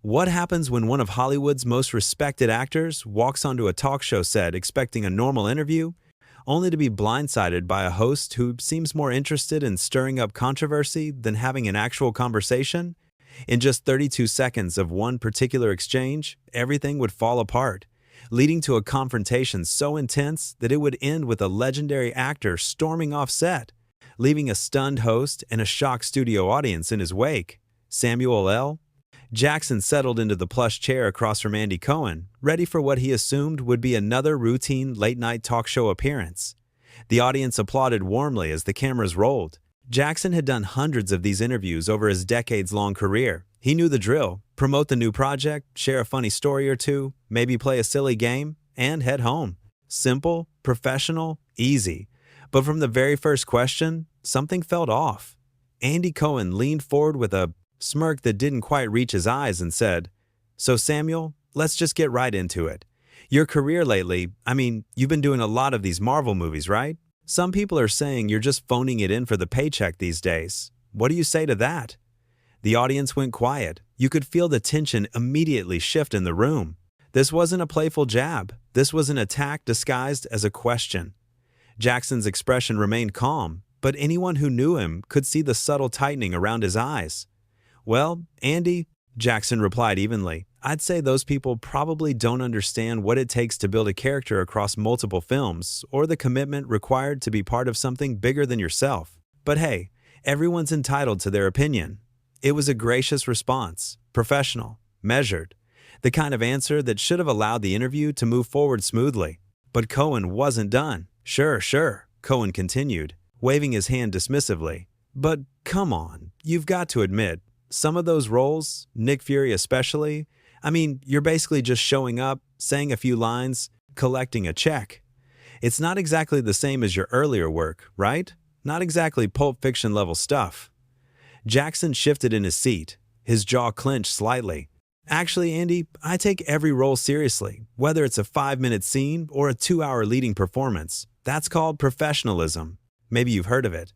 What happens when one of Hollywood's most respected actors walks onto a talk show set expecting a normal interview, only to be blindsided by a host who seems more interested in stirring up controversy than having an actual conversation? In just 32 seconds of one particular exchange, everything would fall apart, leading to a confrontation so intense that it would end with a legendary actor storming off set, leaving a stunned host and a shocked studio audience in his wake. Samuel L. Jackson settled into the plush chair across from Andy Cohen, ready for what he assumed would be another routine late-night talk show appearance. The audience applauded warmly as the cameras rolled. Jackson had done hundreds of these interviews over his decades-long career. He knew the drill: promote the new project, share a funny story or two, maybe play a silly game, and head home. Simple, professional, easy. But from the very first question, something felt off. Andy Cohen leaned forward with a smirk that didn't quite reach his eyes and said, "So Samuel, let's just get right into it. Your career lately, you've been doing a lot of these Marvel movies, right? Some people are saying you're just phoning it in for the paycheck these days. What do you say to that?" The audience went quiet. You could feel the tension immediately shift in the room. This wasn't a playful jab. This was an attack disguised as a question. Jackson's expression remained calm, but anyone who knew him could see the subtle tightening around his eyes. "Well, Andy," Jackson replied evenly, "I'd say those people probably don't understand what it takes to build a character across multiple films or the commitment required to be part of something bigger than yourself. But hey, everyone's entitled to their opinion." It was a gracious response, professional, measured, the kind of answer that should have allowed the interview to move forward smoothly. But Cohen wasn't done. Sure, Cohen continued, waving his hand dismissively. "But come on, you've got to admit, some of those roles, Nick Fury especially, you're basically just showing up, saying a few lines, collecting a check. It's not exactly the same as your earlier work, right? Not exactly Pulp Fiction level stuff." Jackson shifted in his seat, his jaw clenched slightly. "Actually, Andy, I take every role seriously, whether it's a 5-minute scene or a 2-hour leading performance. That's called professionalism. Maybe you've heard of it."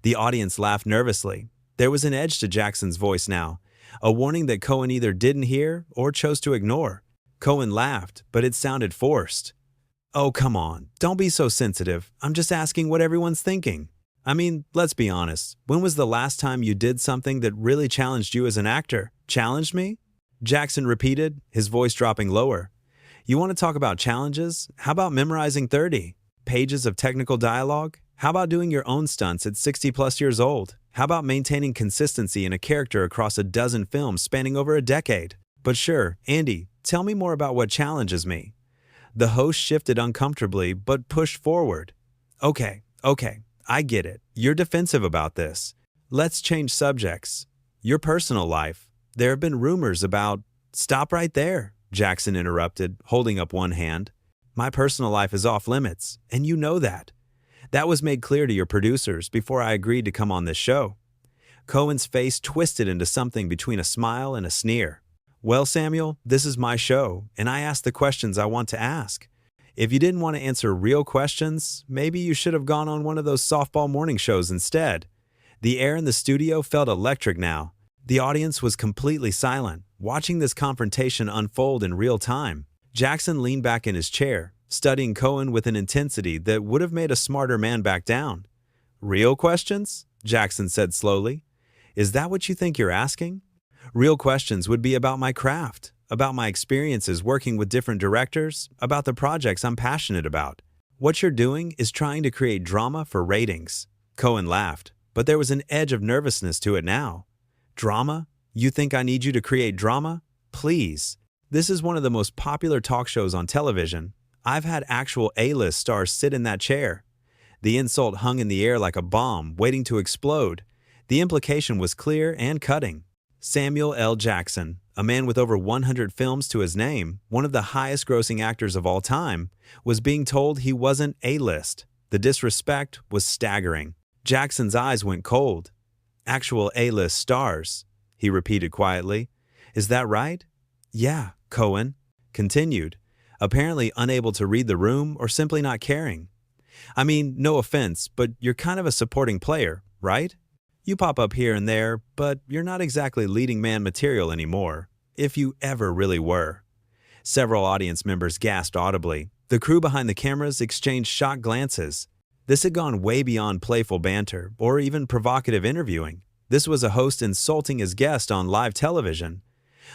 The audience laughed nervously. There was an edge to Jackson's voice now, a warning that Cohen either didn't hear or chose to ignore. Cohen laughed, but it sounded forced. "Oh, come on, don't be so sensitive. I'm just asking what everyone's thinking. Let's be honest. When was the last time you did something that really challenged you as an actor?" "Challenged me?" Jackson repeated, his voice dropping lower. "You want to talk about challenges? How about memorizing 30 pages of technical dialogue? How about doing your own stunts at 60-plus years old? How about maintaining consistency in a character across a dozen films spanning over a decade? But sure, Andy, tell me more about what challenges me." The host shifted uncomfortably but pushed forward. Okay, I get it. You're defensive about this. Let's change subjects. Your personal life. There have been rumors about— "Stop right there," Jackson interrupted, holding up one hand. "My personal life is off limits, and you know that. That was made clear to your producers before I agreed to come on this show." Cohen's face twisted into something between a smile and a sneer. "Well, Samuel, this is my show, and I ask the questions I want to ask. If you didn't want to answer real questions, maybe you should have gone on one of those softball morning shows instead." The air in the studio felt electric now. The audience was completely silent, watching this confrontation unfold in real time. Jackson leaned back in his chair, studying Cohen with an intensity that would have made a smarter man back down. "Real questions?" Jackson said slowly. "Is that what you think you're asking? Real questions would be about my craft, about my experiences working with different directors, about the projects I'm passionate about. What you're doing is trying to create drama for ratings." Cohen laughed, but there was an edge of nervousness to it now. "Drama? You think I need you to create drama? Please. This is one of the most popular talk shows on television. I've had actual A-list stars sit in that chair." The insult hung in the air like a bomb, waiting to explode. The implication was clear and cutting. Samuel L. Jackson, a man with over 100 films to his name, one of the highest-grossing actors of all time, was being told he wasn't A-list. The disrespect was staggering. Jackson's eyes went cold. "Actual A-list stars," he repeated quietly. "Is that right?" "Yeah," Cohen continued, apparently unable to read the room or simply not caring. No offense, but you're kind of a supporting player, right? You pop up here and there, but you're not exactly leading man material anymore." if you ever really were. Several audience members gasped audibly. The crew behind the cameras exchanged shocked glances. This had gone way beyond playful banter or even provocative interviewing. This was a host insulting his guest on live television.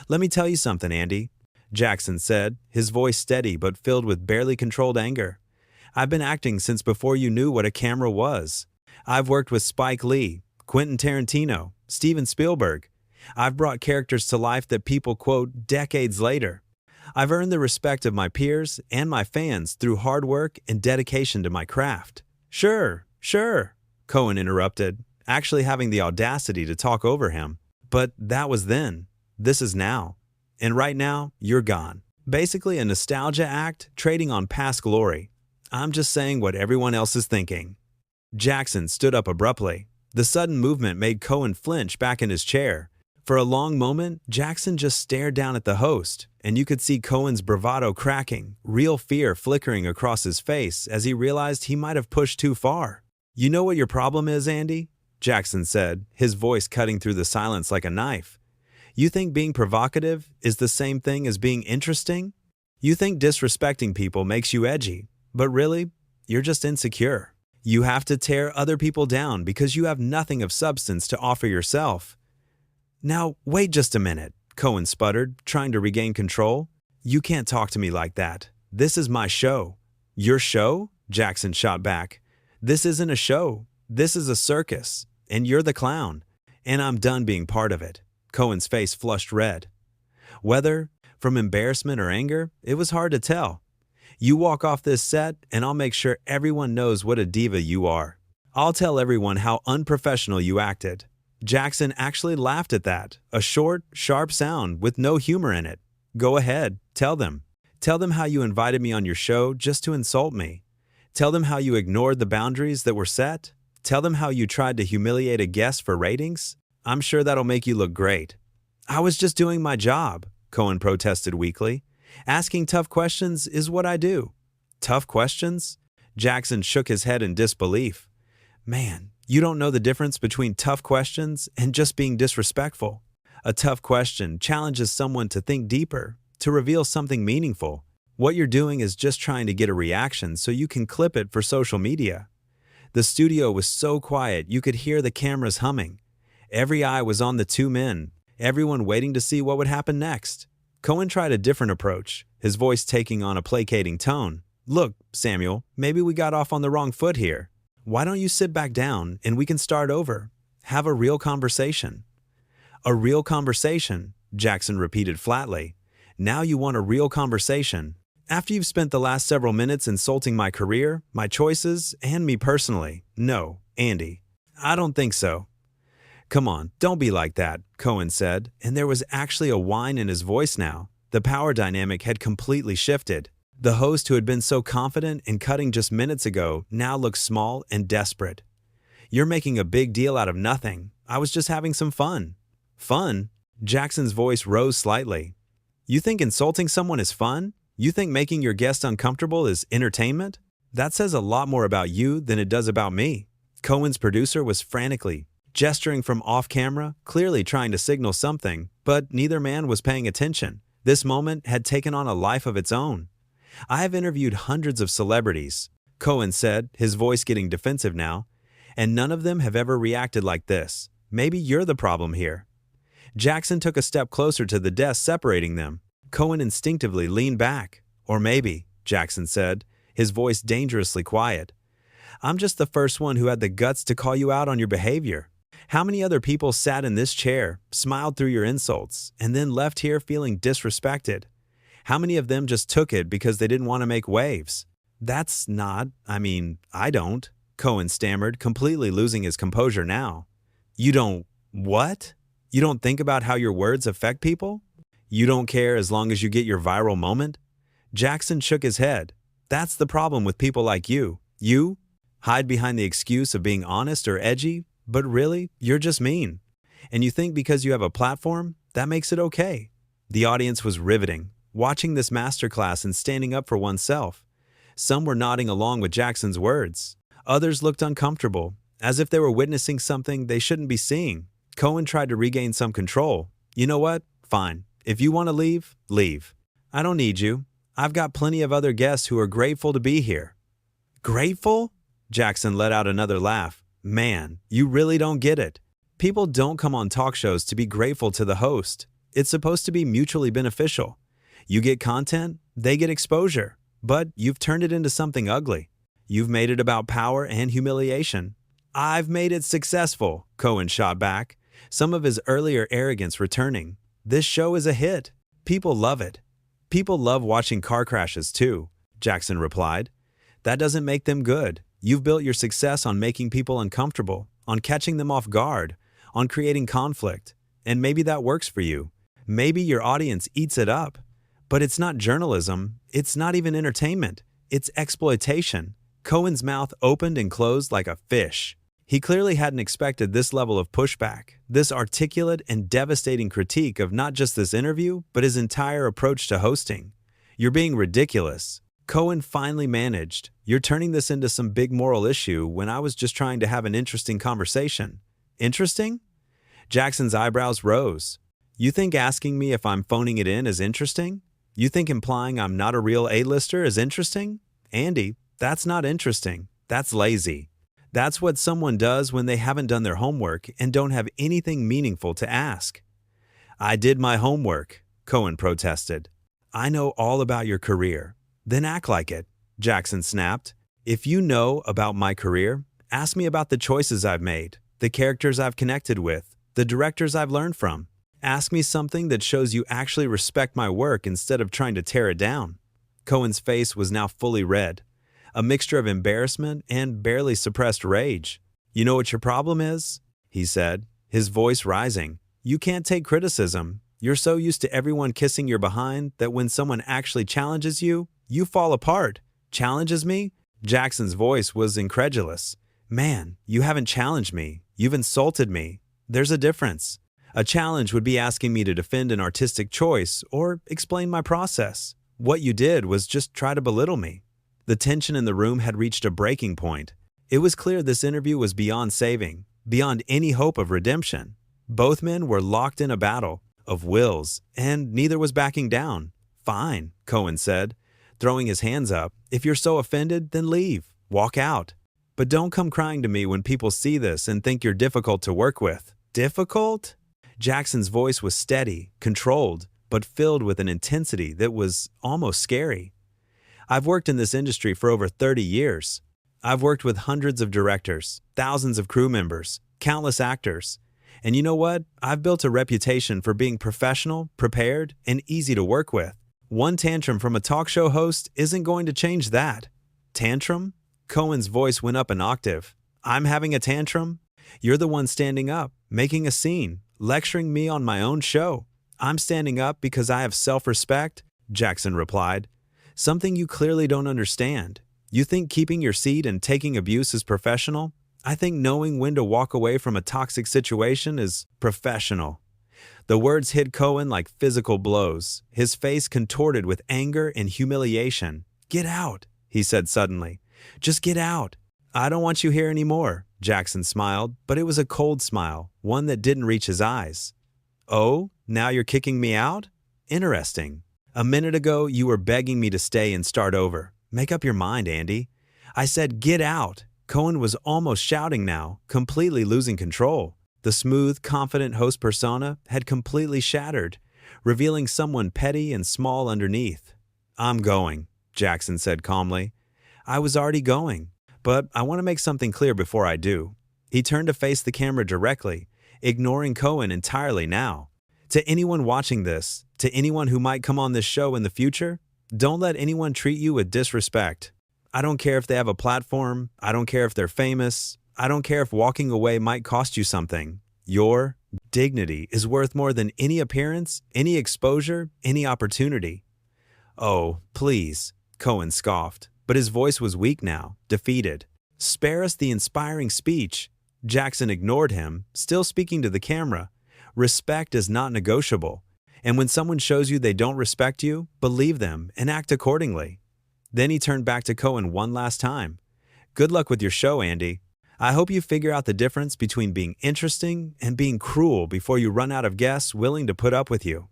"Let me tell you something, Andy," Jackson said, his voice steady but filled with barely controlled anger. "I've been acting since before you knew what a camera was. I've worked with Spike Lee, Quentin Tarantino, Steven Spielberg. I've brought characters to life that people quote decades later. I've earned the respect of my peers and my fans through hard work and dedication to my craft." Sure, Cohen interrupted, actually having the audacity to talk over him. "But that was then. This is now. And right now, you're gone. Basically a nostalgia act trading on past glory. I'm just saying what everyone else is thinking." Jackson stood up abruptly. The sudden movement made Cohen flinch back in his chair. For a long moment, Jackson just stared down at the host, and you could see Cohen's bravado cracking, real fear flickering across his face as he realized he might have pushed too far. "You know what your problem is, Andy?" Jackson said, his voice cutting through the silence like a knife. "You think being provocative is the same thing as being interesting? You think disrespecting people makes you edgy, but really, you're just insecure. You have to tear other people down because you have nothing of substance to offer yourself." "Now, wait just a minute," Cohen sputtered, trying to regain control. "You can't talk to me like that. This is my show." "Your show?" Jackson shot back. "This isn't a show. This is a circus, and you're the clown, and I'm done being part of it." Cohen's face flushed red. Whether from embarrassment or anger, it was hard to tell. "You walk off this set, and I'll make sure everyone knows what a diva you are. I'll tell everyone how unprofessional you acted." Jackson actually laughed at that, a short, sharp sound with no humor in it. "Go ahead, tell them. Tell them how you invited me on your show just to insult me. Tell them how you ignored the boundaries that were set. Tell them how you tried to humiliate a guest for ratings. I'm sure that'll make you look great." "I was just doing my job," Cohen protested weakly. "Asking tough questions is what I do." "Tough questions?" Jackson shook his head in disbelief. "Man, you don't know the difference between tough questions and just being disrespectful. A tough question challenges someone to think deeper, to reveal something meaningful. What you're doing is just trying to get a reaction so you can clip it for social media." The studio was so quiet you could hear the cameras humming. Every eye was on the two men, everyone waiting to see what would happen next. Cohen tried a different approach, his voice taking on a placating tone. "Look, Samuel, maybe we got off on the wrong foot here. Why don't you sit back down and we can start over? Have a real conversation." "A real conversation," Jackson repeated flatly. "Now you want a real conversation? After you've spent the last several minutes insulting my career, my choices, and me personally? No, Andy, I don't think so." "Come on, don't be like that," Cohen said, and there was actually a whine in his voice now. The power dynamic had completely shifted. The host who had been so confident in cutting just minutes ago now looked small and desperate. "You're making a big deal out of nothing. I was just having some fun." "Fun?" Jackson's voice rose slightly. "You think insulting someone is fun? You think making your guest uncomfortable is entertainment? That says a lot more about you than it does about me." Cohen's producer was frantically gesturing from off-camera, clearly trying to signal something, but neither man was paying attention. This moment had taken on a life of its own. "I have interviewed hundreds of celebrities," Cohen said, his voice getting defensive now, "and none of them have ever reacted like this. Maybe you're the problem here." Jackson took a step closer to the desk separating them. Cohen instinctively leaned back. "Or maybe," Jackson said, his voice dangerously quiet, "I'm just the first one who had the guts to call you out on your behavior. How many other people sat in this chair, smiled through your insults, and then left here feeling disrespected? How many of them just took it because they didn't want to make waves?" I don't," Cohen stammered, completely losing his composure now. "You don't what? You don't think about how your words affect people? You don't care as long as you get your viral moment?" Jackson shook his head. "That's the problem with people like you. You hide behind the excuse of being honest or edgy, but really, you're just mean. And you think because you have a platform, that makes it okay." The audience was riveting, watching this masterclass and standing up for oneself. Some were nodding along with Jackson's words. Others looked uncomfortable, as if they were witnessing something they shouldn't be seeing. Cohen tried to regain some control. "You know what? Fine. If you want to leave, leave. I don't need you. I've got plenty of other guests who are grateful to be here." "Grateful?" Jackson let out another laugh. "Man, you really don't get it. People don't come on talk shows to be grateful to the host. It's supposed to be mutually beneficial. You get content, they get exposure. But you've turned it into something ugly. You've made it about power and humiliation." "I've made it successful," Cohen shot back, some of his earlier arrogance returning. "This show is a hit. People love it." "People love watching car crashes too," Jackson replied. "That doesn't make them good. You've built your success on making people uncomfortable, on catching them off guard, on creating conflict. And maybe that works for you. Maybe your audience eats it up. But it's not journalism. It's not even entertainment. It's exploitation." Cohen's mouth opened and closed like a fish. He clearly hadn't expected this level of pushback, this articulate and devastating critique of not just this interview, but his entire approach to hosting. "You're being ridiculous." Cohen finally managed. "You're turning this into some big moral issue when I was just trying to have an interesting conversation." "Interesting?" Jackson's eyebrows rose. "You think asking me if I'm phoning it in is interesting? You think implying I'm not a real A-lister is interesting? Andy, that's not interesting. That's lazy. That's what someone does when they haven't done their homework and don't have anything meaningful to ask." "I did my homework," Cohen protested. "I know all about your career." "Then act like it," Jackson snapped. "If you know about my career, ask me about the choices I've made, the characters I've connected with, the directors I've learned from. Ask me something that shows you actually respect my work instead of trying to tear it down." Cohen's face was now fully red, a mixture of embarrassment and barely suppressed rage. "You know what your problem is?" he said, his voice rising. "You can't take criticism. You're so used to everyone kissing your behind that when someone actually challenges you, you fall apart." "Challenges me?" Jackson's voice was incredulous. "Man, you haven't challenged me. You've insulted me. There's a difference. A challenge would be asking me to defend an artistic choice or explain my process. What you did was just try to belittle me." The tension in the room had reached a breaking point. It was clear this interview was beyond saving, beyond any hope of redemption. Both men were locked in a battle of wills, and neither was backing down. "Fine," Cohen said, throwing his hands up. "If you're so offended, then leave. Walk out. But don't come crying to me when people see this and think you're difficult to work with." "Difficult?" Jackson's voice was steady, controlled, but filled with an intensity that was almost scary. "I've worked in this industry for over 30 years. I've worked with hundreds of directors, thousands of crew members, countless actors. And you know what? I've built a reputation for being professional, prepared, and easy to work with. One tantrum from a talk show host isn't going to change that." "Tantrum?" Cohen's voice went up an octave. "I'm having a tantrum? You're the one standing up, making a scene, lecturing me on my own show. I'm standing up because I have self-respect," Jackson replied. "Something you clearly don't understand. You think keeping your seat and taking abuse is professional? I think knowing when to walk away from a toxic situation is professional." The words hit Cohen like physical blows, his face contorted with anger and humiliation. "Get out," he said suddenly. "Just get out." "I don't want you here anymore," Jackson smiled, but it was a cold smile, one that didn't reach his eyes. "Oh, now you're kicking me out? Interesting. A minute ago, you were begging me to stay and start over. Make up your mind, Andy." "I said get out." Cohen was almost shouting now, completely losing control. The smooth, confident host persona had completely shattered, revealing someone petty and small underneath. "I'm going," Jackson said calmly. "I was already going, but I want to make something clear before I do." He turned to face the camera directly, ignoring Cohen entirely now. "To anyone watching this, to anyone who might come on this show in the future, don't let anyone treat you with disrespect. I don't care if they have a platform. I don't care if they're famous. I don't care if walking away might cost you something. Your dignity is worth more than any appearance, any exposure, any opportunity." "Oh, please," Cohen scoffed, but his voice was weak now, defeated. "Spare us the inspiring speech." Jackson ignored him, still speaking to the camera. "Respect is not negotiable. And when someone shows you they don't respect you, believe them and act accordingly." Then he turned back to Cohen one last time. "Good luck with your show, Andy. I hope you figure out the difference between being interesting and being cruel before you run out of guests willing to put up with you."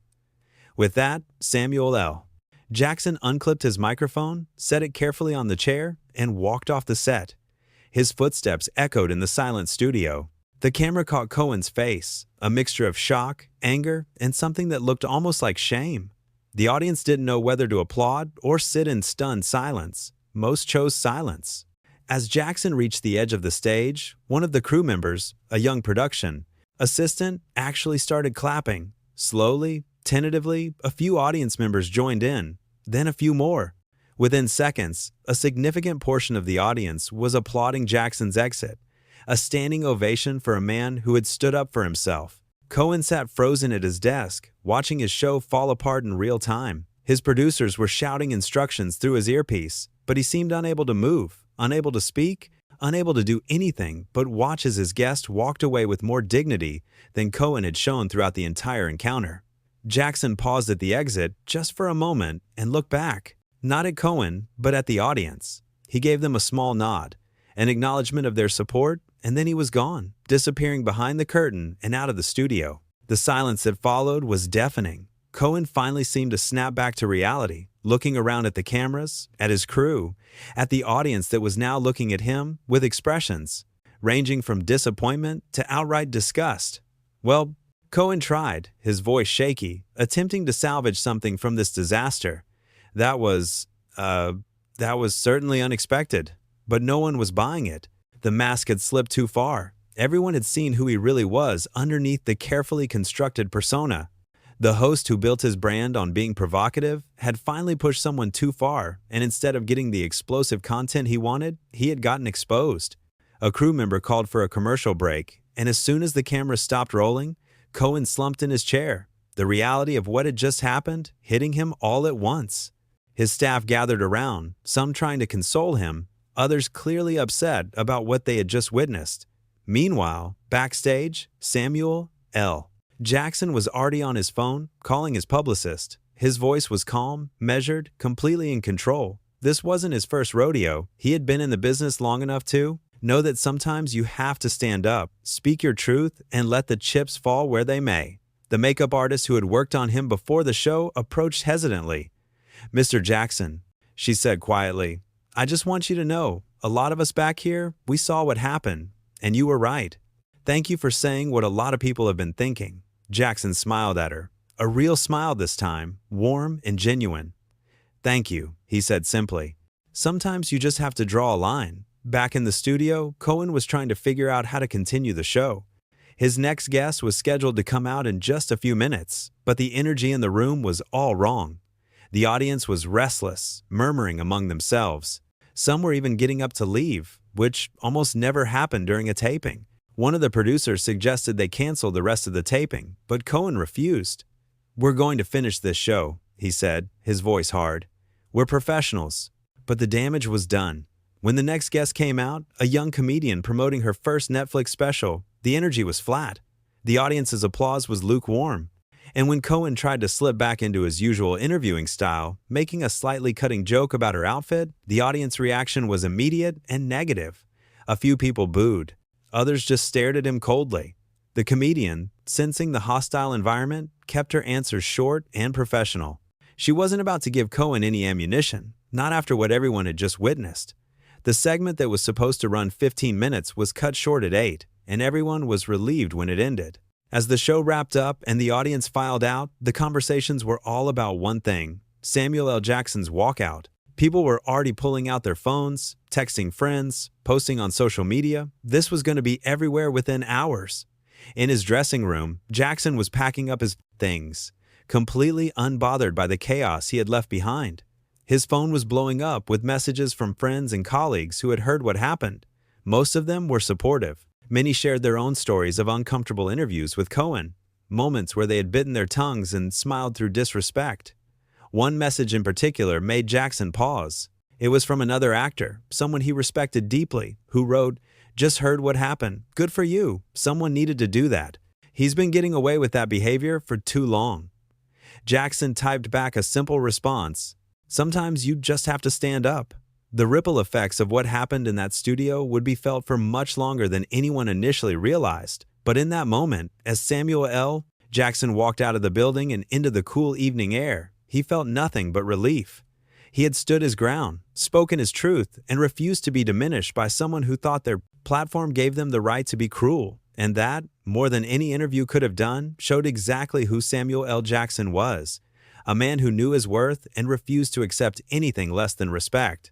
With that, Samuel L. Jackson unclipped his microphone, set it carefully on the chair, and walked off the set. His footsteps echoed in the silent studio. The camera caught Cohen's face, a mixture of shock, anger, and something that looked almost like shame. The audience didn't know whether to applaud or sit in stunned silence. Most chose silence. As Jackson reached the edge of the stage, one of the crew members, a young production assistant, actually started clapping. Slowly, tentatively, a few audience members joined in, then a few more. Within seconds, a significant portion of the audience was applauding Jackson's exit, a standing ovation for a man who had stood up for himself. Cohen sat frozen at his desk, watching his show fall apart in real time. His producers were shouting instructions through his earpiece, but he seemed unable to move, unable to speak, unable to do anything but watch as his guest walked away with more dignity than Cohen had shown throughout the entire encounter. Jackson paused at the exit just for a moment and looked back, not at Cohen, but at the audience. He gave them a small nod, an acknowledgement of their support, and then he was gone, disappearing behind the curtain and out of the studio. The silence that followed was deafening. Cohen finally seemed to snap back to reality, looking around at the cameras, at his crew, at the audience that was now looking at him with expressions ranging from disappointment to outright disgust. Well, Cohen tried, his voice shaky, attempting to salvage something from this disaster. That was certainly unexpected, but no one was buying it. The mask had slipped too far. Everyone had seen who he really was underneath the carefully constructed persona. The host who built his brand on being provocative had finally pushed someone too far, and instead of getting the explosive content he wanted, he had gotten exposed. A crew member called for a commercial break, and as soon as the camera stopped rolling, Cohen slumped in his chair, the reality of what had just happened hitting him all at once. His staff gathered around, some trying to console him, others clearly upset about what they had just witnessed. Meanwhile, backstage, Samuel L. Jackson was already on his phone, calling his publicist. His voice was calm, measured, completely in control. This wasn't his first rodeo. He had been in the business long enough to know that sometimes you have to stand up, speak your truth, and let the chips fall where they may. The makeup artist who had worked on him before the show approached hesitantly. "Mr. Jackson," she said quietly, "I just want you to know, a lot of us back here, we saw what happened, and you were right. Thank you for saying what a lot of people have been thinking." Jackson smiled at her, a real smile this time, warm and genuine. "Thank you," he said simply. "Sometimes you just have to draw a line." Back in the studio, Cohen was trying to figure out how to continue the show. His next guest was scheduled to come out in just a few minutes, but the energy in the room was all wrong. The audience was restless, murmuring among themselves. Some were even getting up to leave, which almost never happened during a taping. One of the producers suggested they cancel the rest of the taping, but Cohen refused. "We're going to finish this show," he said, his voice hard. "We're professionals." But the damage was done. When the next guest came out, a young comedian promoting her first Netflix special, the energy was flat. The audience's applause was lukewarm. And when Cohen tried to slip back into his usual interviewing style, making a slightly cutting joke about her outfit, the audience reaction was immediate and negative. A few people booed. Others just stared at him coldly. The comedian, sensing the hostile environment, kept her answers short and professional. She wasn't about to give Cohen any ammunition, not after what everyone had just witnessed. The segment that was supposed to run 15 minutes was cut short at 8, and everyone was relieved when it ended. As the show wrapped up and the audience filed out, the conversations were all about one thing: Samuel L. Jackson's walkout. People were already pulling out their phones, texting friends, posting on social media. This was going to be everywhere within hours. In his dressing room, Jackson was packing up his things, completely unbothered by the chaos he had left behind. His phone was blowing up with messages from friends and colleagues who had heard what happened. Most of them were supportive. Many shared their own stories of uncomfortable interviews with Cohen, moments where they had bitten their tongues and smiled through disrespect. One message in particular made Jackson pause. It was from another actor, someone he respected deeply, who wrote, "Just heard what happened. Good for you. Someone needed to do that. He's been getting away with that behavior for too long." Jackson typed back a simple response: "Sometimes you just have to stand up." The ripple effects of what happened in that studio would be felt for much longer than anyone initially realized. But in that moment, as Samuel L. Jackson walked out of the building and into the cool evening air. He felt nothing but relief. He had stood his ground, spoken his truth, and refused to be diminished by someone who thought their platform gave them the right to be cruel. And that, more than any interview could have done, showed exactly who Samuel L. Jackson was. A man who knew his worth and refused to accept anything less than respect.